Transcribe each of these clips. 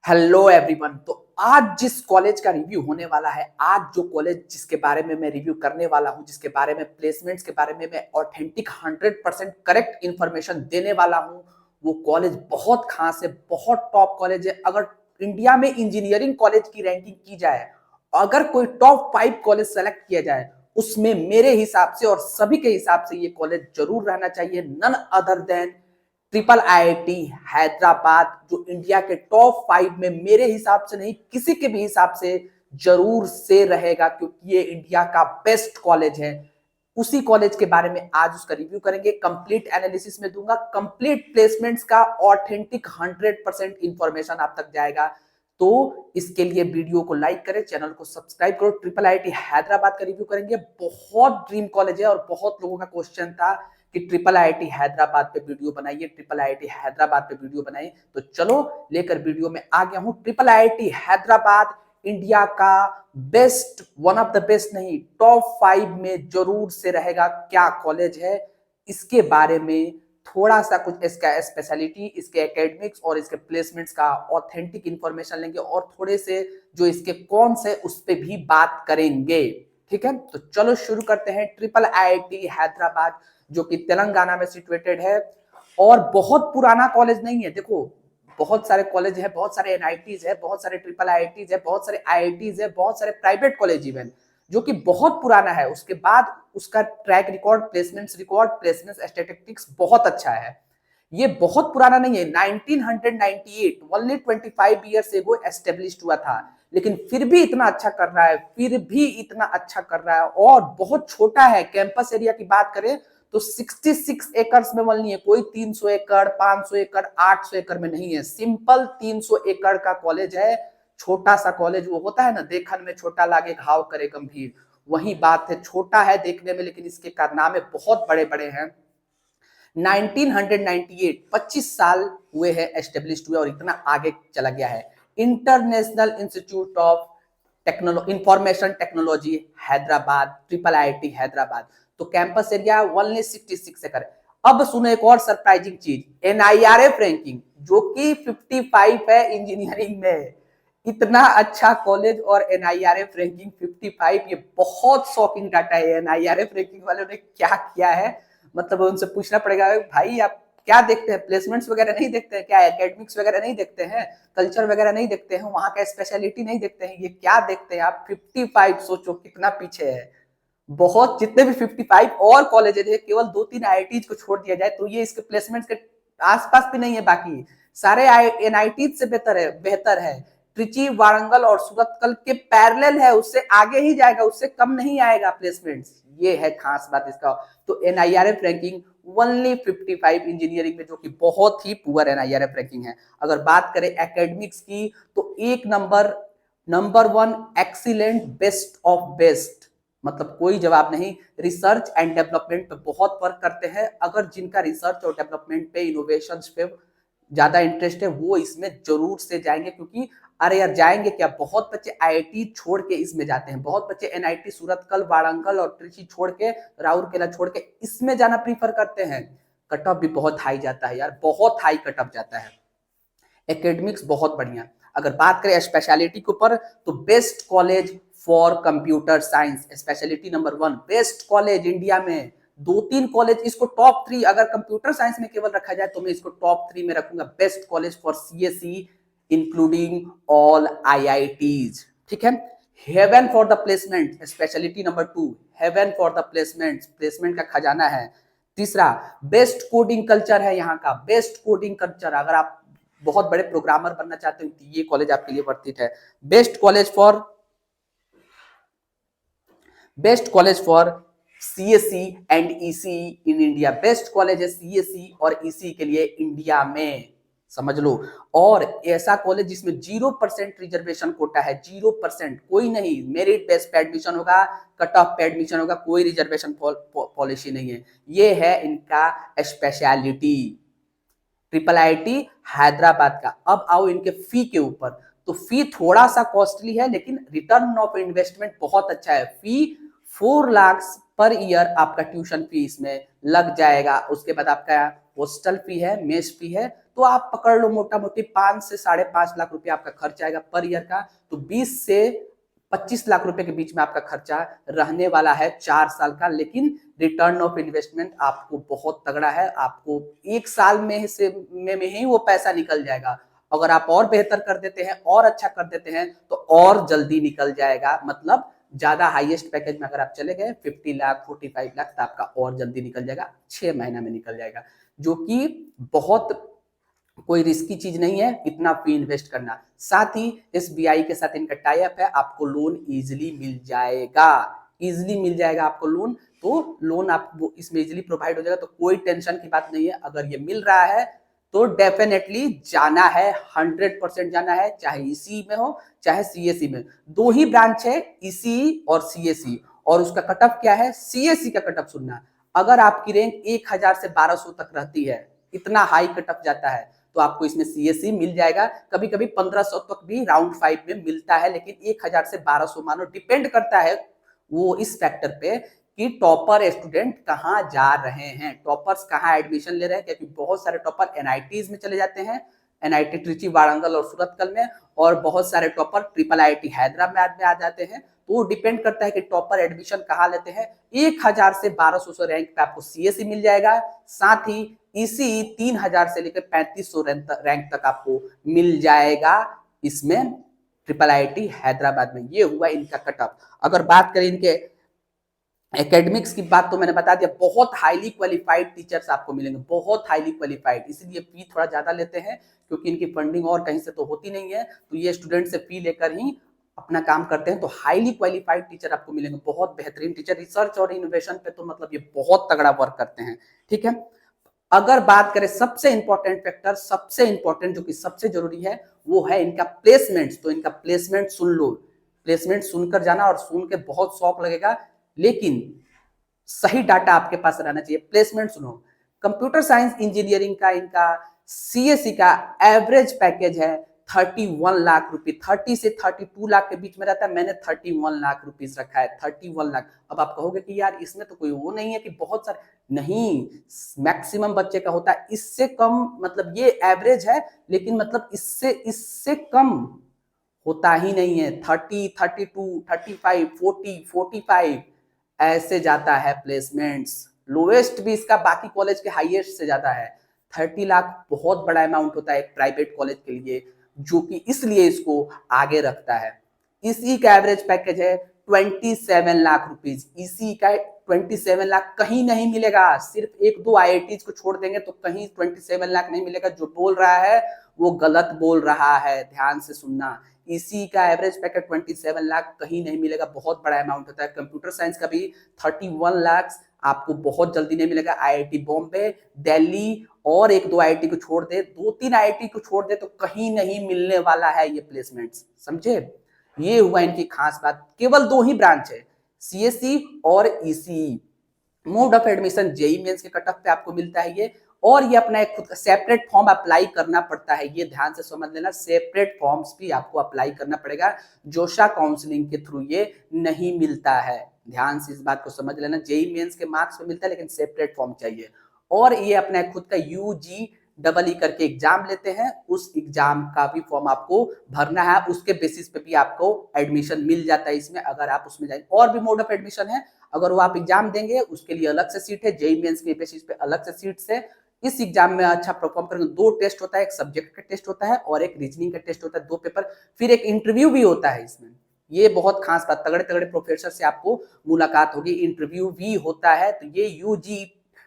Hello everyone. तो आज जिस कॉलेज का रिव्यू होने वाला है, आज जो कॉलेज जिसके बारे में मैं रिव्यू करने वाला हूं, जिसके बारे में प्लेसमेंट्स के बारे में मैं ऑथेंटिक 100% करेक्ट इंफॉर्मेशन देने वाला हूं, वो कॉलेज बहुत खास है, बहुत टॉप कॉलेज है। अगर इंडिया में इंजीनियरिंग कॉलेज की रैंकिंग की जाए, अगर कोई टॉप 5 कॉलेज सेलेक्ट किया जाए, उसमें मेरे हिसाब से और सभी के हिसाब से ये कॉलेज जरूर रहना चाहिए। None other than triple IIT Hyderabad, जो इंडिया के टॉप 5 में मेरे हिसाब से नहीं, किसी के भी हिसाब से जरूर से रहेगा, क्योंकि ये इंडिया का बेस्ट कॉलेज है। उसी कॉलेज के बारे में आज उसका रिव्यू करेंगे, कंप्लीट एनालिसिस में दूंगा, कंप्लीट प्लेसमेंट्स का ऑथेंटिक 100% इंफॉर्मेशन आप तक जाएगा। तो इसके लिए वीडियो को लाइक करें, चैनल को सब्सक्राइब करो। ट्रिपल आईआईटी हैदराबाद का रिव्यू करेंगे। बहुत ड्रीम कॉलेज है और बहुत लोगों का क्वेश्चन था कि ट्रिपल आईआईटी हैदराबाद पे वीडियो बनाइए, ट्रिपल आईआईटी हैदराबाद पे वीडियो बनाइए। तो चलो लेकर वीडियो में आ गया हूं। ट्रिपल आईआईटी हैदराबाद इंडिया का best, one of the best नहीं, टॉप 5 में जरूर से रहेगा। क्या कॉलेज है, इसके बारे में थोड़ा सा कुछ इसका स्पेशलिटी, इसके एकेडमिक्स और इसके प्लेसमेंट्स का ऑथेंटिक इंफॉर्मेशन लेंगे, और थोड़े से जो इसके कौन से उस पर भी बात करेंगे। ठीक है, तो चलो शुरू करते हैं। ट्रिपल आईआईटी हैदराबाद जो कि तेलंगाना में सिचुएटेड है और बहुत पुराना कॉलेज नहीं है। देखो, बहुत सारे कॉलेज है, बहुत सारे एनआईटीज है, बहुत सारे ट्रिपल आईआईटीज है, बहुत सारे आईआईटीज है, बहुत सारे प्राइवेट कॉलेज इवन, जो कि बहुत पुराना है। उसके बाद उसका ट्रैक रिकॉर्ड, प्लेसमेंट स्टैटिस्टिक्स बहुत अच्छा है। ये बहुत पुराना नहीं है, 1998, ओनली 25 ईयर्स एगो एस्टेब्लिश्ड हुआ था, लेकिन फिर भी इतना अच्छा कर रहा है, फिर भी इतना अच्छा कर रहा है। और बहुत छोटा है। कैंपस एरिया की बात करें तो 66 एकर्स में नहीं है, कोई 300 एकड़, 500 एकड़, 800 एकड़ में नहीं है। सिंपल 300 एकड़ का कॉलेज है। छोटा सा कॉलेज, वो होता है ना, देखन में छोटा लागे घाव करे गंभीर, वही बात है। छोटा है देखने में, लेकिन इसके कारनामे बहुत बड़े बड़े हैं। 1998, 25 साल हुए हैं एस्टेब्लिश हुए और इतना आगे चला गया है। International institute of information technology Hyderabad, triple IIT Hyderabad. तो कैंपस एरिया 166 एकड़। अब सुनो एक और सरप्राइजिंग चीज, एनआईआरएफ रैंकिंग जो कि 55 है इंजीनियरिंग में। इतना अच्छा कॉलेज और एनआईआरएफ रैंकिंग 55, ये बहुत शॉकिंग डाटा है। एनआईआरएफ रैंकिंग वालों ने क्या किया है, मतलब उनसे पूछना पड़ेगा, भाई आप क्या देखते हैं, प्लेसमेंट्स वगैरह नहीं देखते हैं क्या, एकेडमिक्स वगैरह नहीं देखते हैं, कल्चर वगैरह नहीं देखते हैं, वहां का स्पेशलिटी नहीं देखते हैं, ये क्या देखते हैं आप? 55, सोचो कितना पीछे है। बहुत, जितने भी 55 और कॉलेजेस है, केवल 2-3 आईआईटीज को छोड़ दिया जाए तो ये इसके प्लेसमेंट्स के आसपास भी नहीं है। बाकी सारे एनआईटीज से बेहतर है। ट्रिची, वारंगल और सूरतकल के पैरेलल है, उससे आगे ही जाएगा, उससे कम नहीं आएगा प्लेसमेंट्स। ये है खास बात इसका। तो एनआईआरएफ रैंकिंग ओनली 55 इंजीनियरिंग में, जो कि बहुत ही पुअर एनआईआरएफ रैंकिंग है। अगर बात करें एकेडमिक्स की तो एक number 1 excellent, best of best, मतलब कोई जवाब नहीं। रिसर्च एंड डेवलपमेंट पे बहुत वर्क करते हैं। अगर जिनका रिसर्च और डेवलपमेंट पे, इनोवेशन पे ज्यादा इंटरेस्ट है, वो इसमें जरूर से जाएंगे। क्योंकि अरे यार, जाएंगे क्या, बहुत बच्चे आईआईटी छोड़ के इसमें जाते हैं, बहुत बच्चे एनआईटी सूरतकल, वारंगल और ट्रिची छोड़ के, राउरकेला छोड़ के इसमें जाना प्रीफर करते हैं। कट ऑफ भी बहुत हाई जाता है यार, बहुत हाई कट ऑफ जाता है। एकेडमिक्स बहुत बढ़िया। अगर बात करें स्पेशलिटी के ऊपर तो best college for computer science, speciality number 1, best college India में। 2-3 कॉलेज, इसको टॉप 3, अगर कंप्यूटर साइंस में केवल रखा जाए तो मैं इसको टॉप 3 में रखूंगा। Best college for CSE including all IITs. ठीक है। Haven for the placement, speciality number 2, haven for the placement, placement का खजाना है। तीसरा, बेस्ट कोडिंग कल्चर है यहाँ का, बेस्ट कोडिंग कल्चर। अगर आप बहुत बड़े प्रोग्रामर बनना चाहते हो तो ये कॉलेज आपके लिए वर्थ इट है। Best college for CSE and EC in India, best college है सीएसई और ईसी के लिए इंडिया में, समझ लो। और ऐसा कॉलेज जिसमें 0% रिजर्वेशन कोटा है, 0%, कोई नहीं, मेरिट बेस पे एडमिशन होगा, कट ऑफ पे एडमिशन होगा, कोई रिजर्वेशन पॉलिसी नहीं है। ये है इनका स्पेशलिटी ट्रिपल आईआईटी हैदराबाद का। अब आओ इनके फी के ऊपर। तो फी थोड़ा सा कॉस्टली है, लेकिन रिटर्न ऑफ इन्वेस्टमेंट बहुत अच्छा है। फी 4 लाख पर ईयर आपका ट्यूशन फी इसमें लग जाएगा। उसके बाद आपका हॉस्टल फी है, मेस फी है, तो आप पकड़ लो मोटा मोटी 5 से 5.5 लाख रुपए आपका खर्च आएगा पर ईयर का। तो 20 से 25 लाख रुपए के बीच में आपका खर्चा रहने वाला है 4 साल का। लेकिन रिटर्न ऑफ इन्वेस्टमेंट आपको बहुत तगड़ा है, आपको 1 साल में ही वो पैसा निकल जाएगा। अगर आप और बेहतर कर देते हैं और अच्छा कर देते हैं तो और जल्दी निकल जाएगा। मतलब ज्यादा हाईएस्ट पैकेज में अगर आप चले गए 50 लाख 45 लाख तो आपका और जल्दी निकल जाएगा, 6 महीना में निकल जाएगा, जो कि बहुत कोई रिस्की चीज नहीं है इतना फी इन्वेस्ट करना। साथ ही एसबीआई के साथ इनका टाई अप है, आपको लोन इजिली मिल जाएगा, इजिली मिल जाएगा आपको लोन। तो लोन आपको इसमें इजिली प्रोवाइड हो जाएगा, तो कोई टेंशन की बात नहीं है। अगर ये मिल रहा है तो डेफिनेटली जाना है, 100% जाना है, चाहे ईसी में हो चाहे सीएससी में। 2 ही ब्रांच है, ईसी और सीएससी, और उसका कटअप क्या है, सीएससी का कटअप सुनना। अगर आपकी रैंक 1000 से 1200 तक रहती है, इतना हाई कटअप जाता है, तो आपको इसमें सीएससी मिल जाएगा। कभी कभी 1500 तक भी राउंड 5 में मिलता है, लेकिन 1000 से 1200 मानो, डिपेंड करता है वो इस फैक्टर पे कि टॉपर स्टूडेंट कहाँ जा रहे हैं, टॉपर्स कहाँ एडमिशन ले रहे हैं। क्योंकि बहुत सारे टॉपर एनआईटीज में चले जाते हैं, एनआईटी ट्रिची, वारंगल और सूरतकल में, और बहुत सारे टॉपर ट्रिपल आईआईटी हैदराबाद में आ जाते हैं। तो डिपेंड करता है कि टॉपर एडमिशन कहाँ लेते हैं। 1000 से 1200 रैंक पे आपको सीएससी मिल जाएगा। साथ ही इसी 3000 से लेकर 3500 रैंक तक आपको मिल जाएगा इसमें ट्रिपल आईआईटी हैदराबाद में। ये हुआ इनका कटअप। अगर बात करें इनके एकेडमिक्स की बात, तो मैंने बता दिया बहुत हाईली क्वालिफाइड टीचर्स आपको मिलेंगे, बहुत हाईली क्वालिफाइड, इसलिए फी थोड़ा ज्यादा लेते हैं क्योंकि इनकी फंडिंग और कहीं से तो होती नहीं है, तो ये स्टूडेंट से फी लेकर ही अपना काम करते हैं। तो हाईली क्वालिफाइड टीचर आपको मिलेंगे, बहुत बेहतरीन टीचर, रिसर्च और इनोवेशन पे तो मतलब ये बहुत तगड़ा वर्क करते हैं। ठीक है, अगर बात करें सबसे इंपॉर्टेंट फैक्टर, सबसे इंपॉर्टेंट जो कि सबसे जरूरी है, वो है इनका प्लेसमेंट। तो इनका प्लेसमेंट सुन लो, प्लेसमेंट सुनकर जाना, और सुन के बहुत शौक लगेगा, लेकिन सही डाटा आपके पास रहना चाहिए। प्लेसमेंट सुनो, कंप्यूटर साइंस इंजीनियरिंग का इनका सीएससी का एवरेज पैकेज है 31 लाख रुपए, 30 से 32 लाख के बीच में रहता है। मैंने 31 लाख रुपीज रखा है, 31 लाख। अब आप कहोगे कि यार इसमें तो कोई वो नहीं है कि बहुत सारे, नहीं, मैक्सिमम बच्चे का होता है इससे कम, मतलब ये एवरेज है, लेकिन मतलब इससे इससे कम होता ही नहीं है। 30, 32, 35, 40, 45 ऐसे जाता है प्लेसमेंट्स। लोएस्ट भी इसका बाकी कॉलेज के हाईएस्ट से जाता है। 30 लाख बहुत बड़ा अमाउंट होता है एक प्राइवेट कॉलेज के लिए, जो कि इसलिए इसको आगे रखता है। इसी का एवरेज पैकेज है 27 लाख रुपीज। इसी का 27 लाख कहीं नहीं मिलेगा, सिर्फ 1-2 आईआईटीज को छोड़ देंगे तो कहीं 27 लाख नहीं मिलेगा। जो बोल रहा है वो गलत बोल रहा है, ध्यान से सुनना। इसी का एवरेज पैकेज 27 लाख कहीं नहीं मिलेगा, बहुत बड़ा अमाउंट होता है। कंप्यूटर साइंस का भी 31 लाख आपको बहुत जल्दी नहीं मिलेगा। आईआईटी बॉम्बे, दिल्ली और 1-2 आईआईटी को छोड़ दे, 2-3 आईआईटी को छोड़ दे तो कहीं नहीं मिलने वाला है ये प्लेसमेंट्स, समझे। ये हुआ इनकी खास बात। केवल 2 ही ब्रांच है, सीएससी और ECE. Mode of admission JEE Mains के कट ऑफ पे आपको मिलता है ये, और ये अपना एक खुद का सेपरेट फॉर्म अप्लाई करना पड़ता है। ये ध्यान से समझ लेना, सेपरेट फॉर्म्स भी आपको अप्लाई करना पड़ेगा, जोशा काउंसलिंग के थ्रू ये नहीं मिलता है। ध्यान से इस बात को समझ लेना, जेई मेंस के मार्क्स पे मिलता है लेकिन सेपरेट फॉर्म चाहिए। और ये अपना खुद का यूजी डबल ई करके एग्जाम लेते हैं, उस एग्जाम का भी फॉर्म आपको भरना है, उसके बेसिस पे भी आपको एडमिशन मिल जाता है इसमें, अगर आप उसमें जाएंगे। और भी मोड ऑफ एडमिशन है, अगर वो आप एग्जाम देंगे उसके लिए अलग से सीट है, जेई मेंस के बेसिस पे अलग से सीट है। इस एग्जाम में अच्छा परफॉर्म करेंगे, 2 टेस्ट होता है, एक सब्जेक्ट का टेस्ट होता है और एक रीजनिंग का टेस्ट होता है, 2 पेपर, फिर एक इंटरव्यू भी होता है इसमें। ये बहुत खास बात, तगड़े तगड़े प्रोफेसर से आपको मुलाकात होगी, इंटरव्यू भी होता है। तो ये यूजी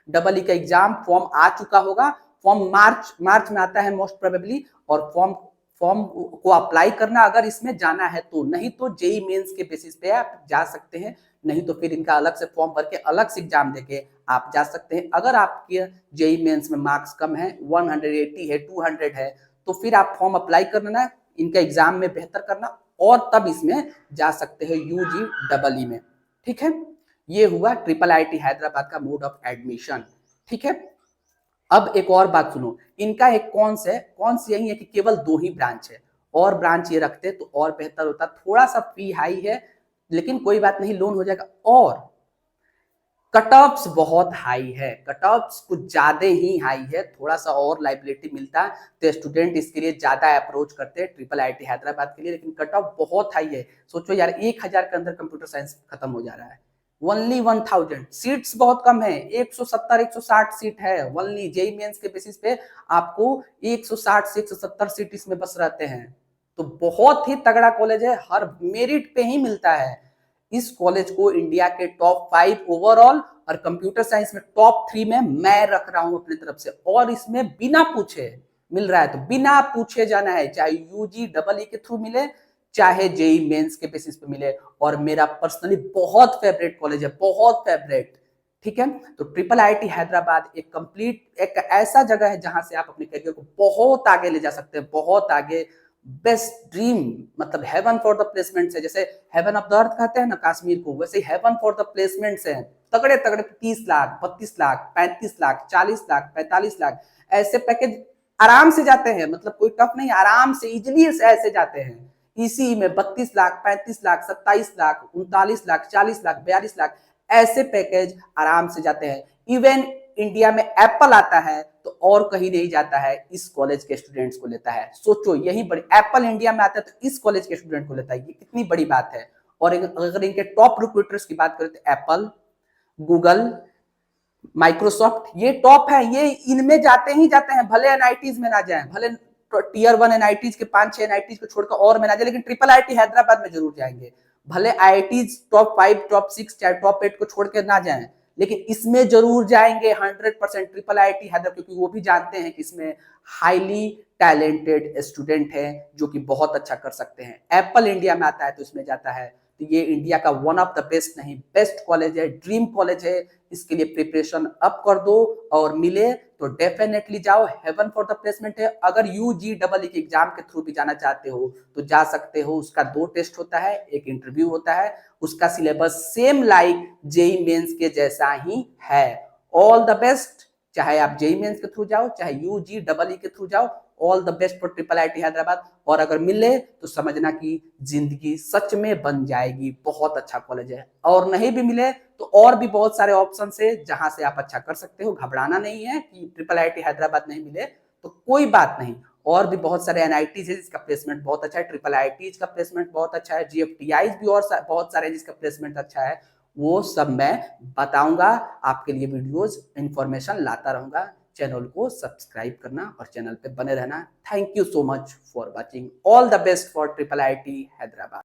डबल ई का एग्जाम फॉर्म आ चुका होगा, फॉर्म मार्च में आता है मोस्ट प्रोबेबली, और फॉर्म को अप्लाई करना अगर इसमें जाना है तो, नहीं तो जेई मेंस के बेसिस पे आप जा सकते हैं, नहीं तो फिर इनका अलग से फॉर्म भर के अलग से एग्जाम देके आप जा सकते हैं। अगर आपके जेई मेंस में मार्क्स कम है, 180 है, 200 है, तो फिर आप फॉर्म अप्लाई करना, इनका एग्जाम में बेहतर करना, और तब इसमें जा सकते हैं यूजी डबल ई में। ठीक है, ये हुआ ट्रिपल आईआईटी हैदराबाद का मोड ऑफ एडमिशन। ठीक है, अब एक और बात सुनो, इनका एक कौन सी यही है कि केवल 2 ही ब्रांच है, और ब्रांच ये रखते तो और बेहतर होता। थोड़ा सा फी हाई है लेकिन कोई बात नहीं, लोन हो जाएगा। और कट ऑफ्स बहुत हाई है, कट ऑफ्स कुछ ज्यादा ही हाई है। थोड़ा सा और लाइबिलिटी मिलता तो स्टूडेंट इसके लिए ज्यादा अप्रोच करते हैं ट्रिपल आईटी हैदराबाद के लिए, लेकिन कट ऑफ बहुत हाई है। सोचो यार 1000 के अंदर कंप्यूटर साइंस खत्म हो जा रहा है। ओनली 1000 सीट्स बहुत कम है, 170 160 सीट है ओनली जेई मेंस के बेसिस पे। आपको 160 से 170 सीट इसमें बस रहते हैं। तो बहुत ही तगड़ा कॉलेज है, हर मेरिट पे ही मिलता है। इस कॉलेज को इंडिया के टॉप 5 ओवरऑल और कंप्यूटर साइंस में टॉप 3 में मैं रख रहा हूं अपनी तरफ से। और इसमें बिना पूछे मिल रहा है, तो बिना पूछे जाना है, चाहे यूजी डबल ई के थ्रू मिले, चाहे जेई मेंस के बेसिस पे मिले। और मेरा पर्सनली बहुत फेवरेट कॉलेज है, बहुत फेवरेट। ठीक है, तो ट्रिपल आईटी हैदराबाद एक कंप्लीट एक ऐसा जगह है जहां से आप अपने करियर को बहुत आगे ले जा सकते हैं, बहुत आगे। बेस्ट ड्रीम, मतलब हेवन फॉर द प्लेसमेंट है। जैसे हेवन ऑफ द अर्थ कहते हैं ना कश्मीर को, वैसे हेवन फॉर द प्लेसमेंट है। तगड़े तगड़े 30 लाख 32 लाख 35 लाख 40 लाख 45 लाख ऐसे पैकेज आराम से जाते हैं। मतलब कोई टफ नहीं, आराम से इजिली ऐसे जाते हैं। इसी में 32 लाख 35 लाख 27 लाख 39 लाख 40 लाख 42 लाख ऐसे पैकेज आराम से जाते हैं। इवन इंडिया में एप्पल आता है तो और कहीं नहीं जाता है, इस कॉलेज के स्टूडेंट्स को लेता है। सोचो यही बड़ी, एप्पल इंडिया में आता है तो इस कॉलेज के स्टूडेंट को लेता है, ये कितनी बड़ी बात है। और अगर इनके टॉप रिक्रूटर्स की बात करें तो एप्पल, गूगल, माइक्रोसॉफ्ट ये टॉप है, ये इनमें जाते ही जाते हैं। भले एनआईटीज में ना जाए, भले टीयर 1 एनआईटीज के 5-6 एनआईटीज को छोड़कर और में ना जाए, लेकिन ट्रिपल आईटी हैदराबाद में जरूर जाएंगे। भले आईआईटीज टॉप 5 टॉप 6 चाहे टॉप 8 को छोड़कर ना जाए, लेकिन इसमें जरूर जाएंगे 100% ट्रिपल आईटी हैदराबाद, क्योंकि वो भी जानते हैं कि इसमें हाईली टैलेंटेड स्टूडेंट है जो कि बहुत अच्छा कर सकते हैं। एप्पल इंडिया में आता है तो इसमें जाता है, तो ये इंडिया का वन ऑफ द बेस्ट नहीं बेस्ट कॉलेज है, ड्रीम कॉलेज है। इसके लिए प्रिपरेशन अप कर दो और मिले तो डेफिनेटली जाओ, हेवन फॉर द प्लेसमेंट है। अगर यूजी डबल ई के एग्जाम के थ्रू भी जाना चाहते हो तो जा सकते हो। उसका 2 टेस्ट होता है, एक इंटरव्यू होता है। उसका syllabus same like JEE Mains के जैसा ही है। ऑल द बेस्ट, चाहे आप जेई मेंस के थ्रू जाओ चाहे यूजी डबल ई के थ्रू जाओ। All the best for triple IT Hyderabad. और अगर मिले तो समझना कि जिंदगी सच में बन जाएगी, बहुत अच्छा कॉलेज है। और नहीं भी मिले तो और भी बहुत सारे ऑप्शन है जहां से आप अच्छा कर सकते हो। घबराना नहीं है कि ट्रिपल आईटी हैदराबाद नहीं मिले तो कोई बात नहीं, और भी बहुत सारे एनआईटीज है जिसका प्लेसमेंट बहुत अच्छा है, ट्रिपल आईटीज का प्लेसमेंट बहुत अच्छा है, जीएफटीआईज भी और बहुत सारे जिसका प्लेसमेंट अच्छा है। वो सब मैं बताऊंगा, आपके लिए वीडियोज इंफॉर्मेशन लाता रहूंगा। चैनल को सब्सक्राइब करना और चैनल पे बने रहना। Thank you so much for watching. All the best for triple IT Hyderabad.